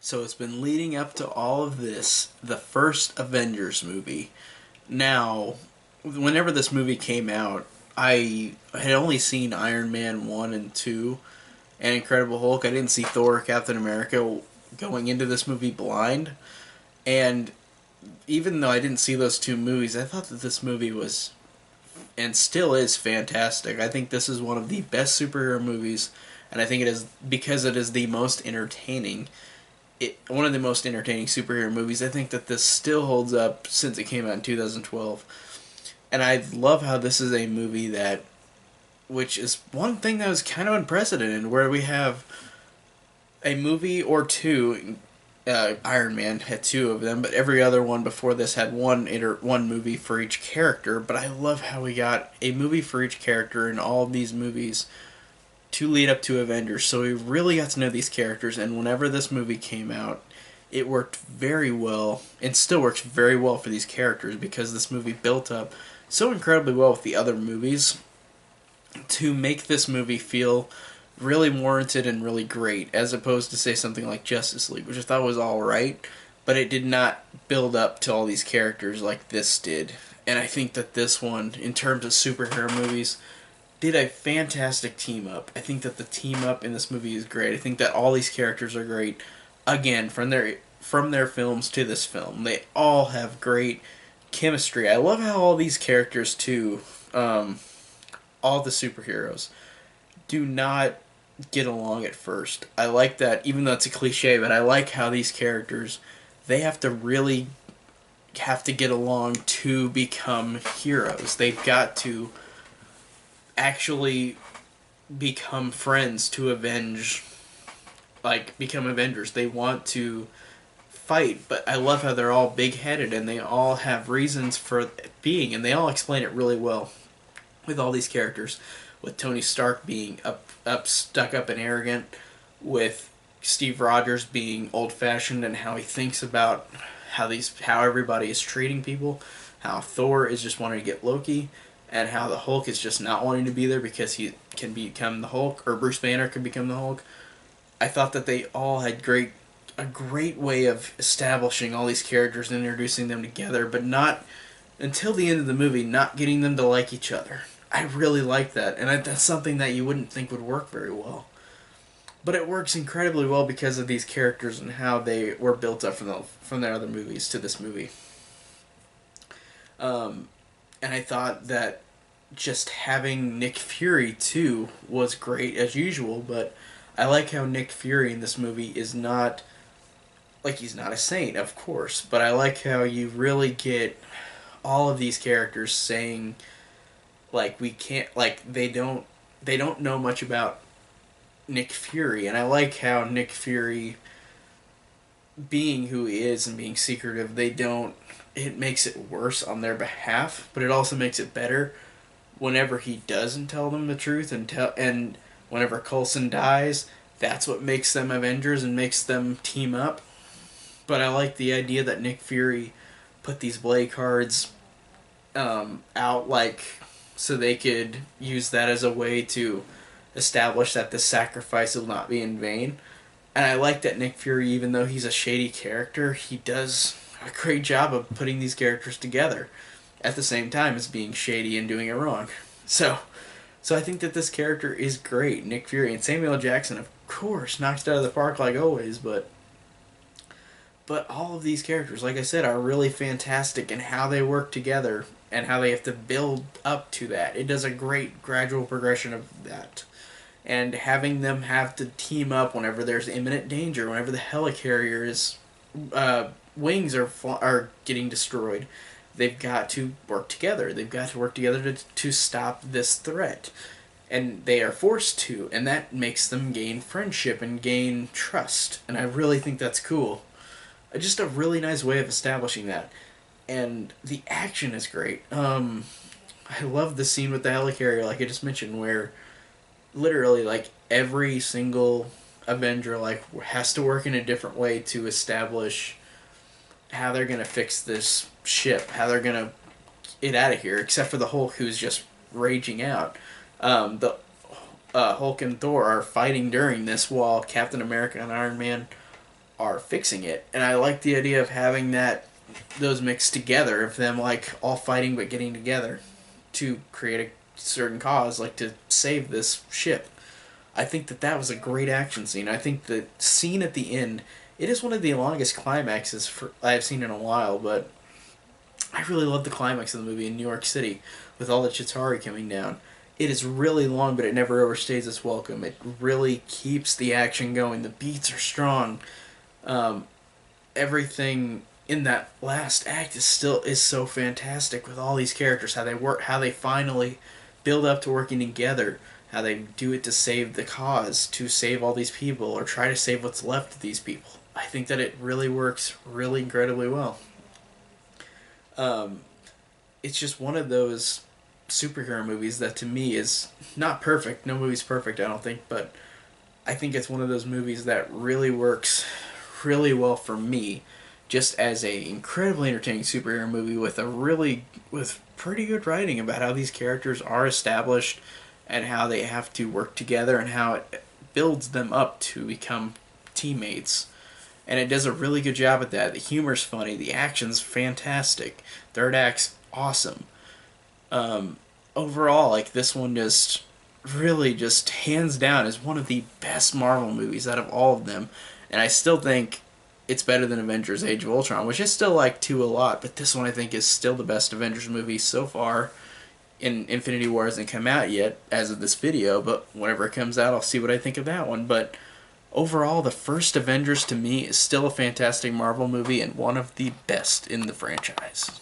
So it's been leading up to all of this, the first Avengers movie. Now, whenever this movie came out, I had only seen Iron Man 1 and 2 and Incredible Hulk. I didn't see Thor, Captain America going into this movie blind. And even though I didn't see those two movies, I thought that this movie was and still is fantastic. I think this is one of the best superhero movies, and I think it is because it is the most entertaining. One of the most entertaining superhero movies. I think that this still holds up since it came out in 2012. And I love how this is a movie that, which is one thing that was kind of unprecedented, where we have a movie or two. Iron Man had two of them, but every other one before this had one movie for each character. But I love how we got a movie for each character in all of these movies to lead up to Avengers. So we really got to know these characters, and whenever this movie came out, it worked very well, and still works very well for these characters because this movie built up so incredibly well with the other movies to make this movie feel really warranted and really great, as opposed to say something like Justice League, which I thought was alright, but it did not build up to all these characters like this did. And I think that this one, in terms of superhero movies, did a fantastic team up. I think that the team up in this movie is great. I think that all these characters are great. Again, from their films to this film, they all have great chemistry. I love how all these characters too, all the superheroes, do not get along at first. I like that, even though it's a cliche, but I like how these characters, they have to really have to get along to become heroes. They've got to actually become friends to become Avengers. They want to fight, but I love how they're all big-headed and they all have reasons for being, and they all explain it really well with all these characters. With Tony Stark being stuck up and arrogant, with Steve Rogers being old-fashioned and how he thinks about how everybody is treating people, how Thor is just wanting to get Loki, and how the Hulk is just not wanting to be there because he can become the Hulk, or Bruce Banner can become the Hulk. I thought that they all had a great way of establishing all these characters and introducing them together, but not until the end of the movie, not getting them to like each other. I really like that, and that's something that you wouldn't think would work very well. But it works incredibly well because of these characters and how they were built up from their other movies to this movie. And I thought that just having Nick Fury too was great as usual, but I like how Nick Fury in this movie is not, like, he's not a saint, of course, but I like how you really get all of these characters saying, like, we can't, like, they don't know much about Nick Fury, and I like how Nick Fury, being who he is and being secretive, it makes it worse on their behalf, but it also makes it better whenever he doesn't tell them the truth, and whenever Coulson dies, that's what makes them Avengers and makes them team up. But I like the idea that Nick Fury put these Blade cards out, like, so they could use that as a way to establish that the sacrifice will not be in vain. And I like that Nick Fury, even though he's a shady character, he does a great job of putting these characters together at the same time as being shady and doing it wrong. So I think that this character is great. Nick Fury and Samuel L. Jackson, of course, knocks it out of the park like always, but all of these characters, like I said, are really fantastic in how they work together and how they have to build up to that. It does a great gradual progression of that. And having them have to team up whenever there's imminent danger, whenever the helicarrier's wings are getting destroyed, they've got to work together. They've got to work together to stop this threat. And they are forced to, and that makes them gain friendship and gain trust. And I really think that's cool. Just a really nice way of establishing that. And the action is great. I love the scene with the helicarrier, like I just mentioned, where literally, like, every single Avenger, like, has to work in a different way to establish how they're gonna fix this ship, how they're gonna get out of here, except for the Hulk, who's just raging out. The Hulk and Thor are fighting during this, while Captain America and Iron Man are fixing it. And I like the idea of having those mixed together, of them like all fighting but getting together to create a certain cause, like to save this ship. I think that was a great action scene. I think the scene at the end, it is one of the longest climaxes I've seen in a while, but I really love the climax of the movie in New York City with all the Chitauri coming down. It is really long, but it never overstays its welcome. It really keeps the action going. The beats are strong. Um, Everything in that last act is so fantastic with all these characters, how they work, how they finally build up to working together, how they do it to save the cause, to save all these people or try to save what's left of these people. I think that it really works really incredibly well. Um, it's just one of those superhero movies that to me is not perfect. No movie's perfect, I don't think, but I think it's one of those movies that really works really well for me, just as a incredibly entertaining superhero movie with pretty good writing about how these characters are established and how they have to work together and how it builds them up to become teammates. And it does a really good job at that. The humor's funny, the action's fantastic, third act's awesome. Um, Overall, like this one just really just hands down is one of the best Marvel movies out of all of them. And I still think it's better than Avengers Age of Ultron, which is still like two a lot, but this one I think is still the best Avengers movie so far. In Infinity War hasn't come out yet as of this video, but whenever it comes out I'll see what I think of that one. But overall, the first Avengers to me is still a fantastic Marvel movie and one of the best in the franchise.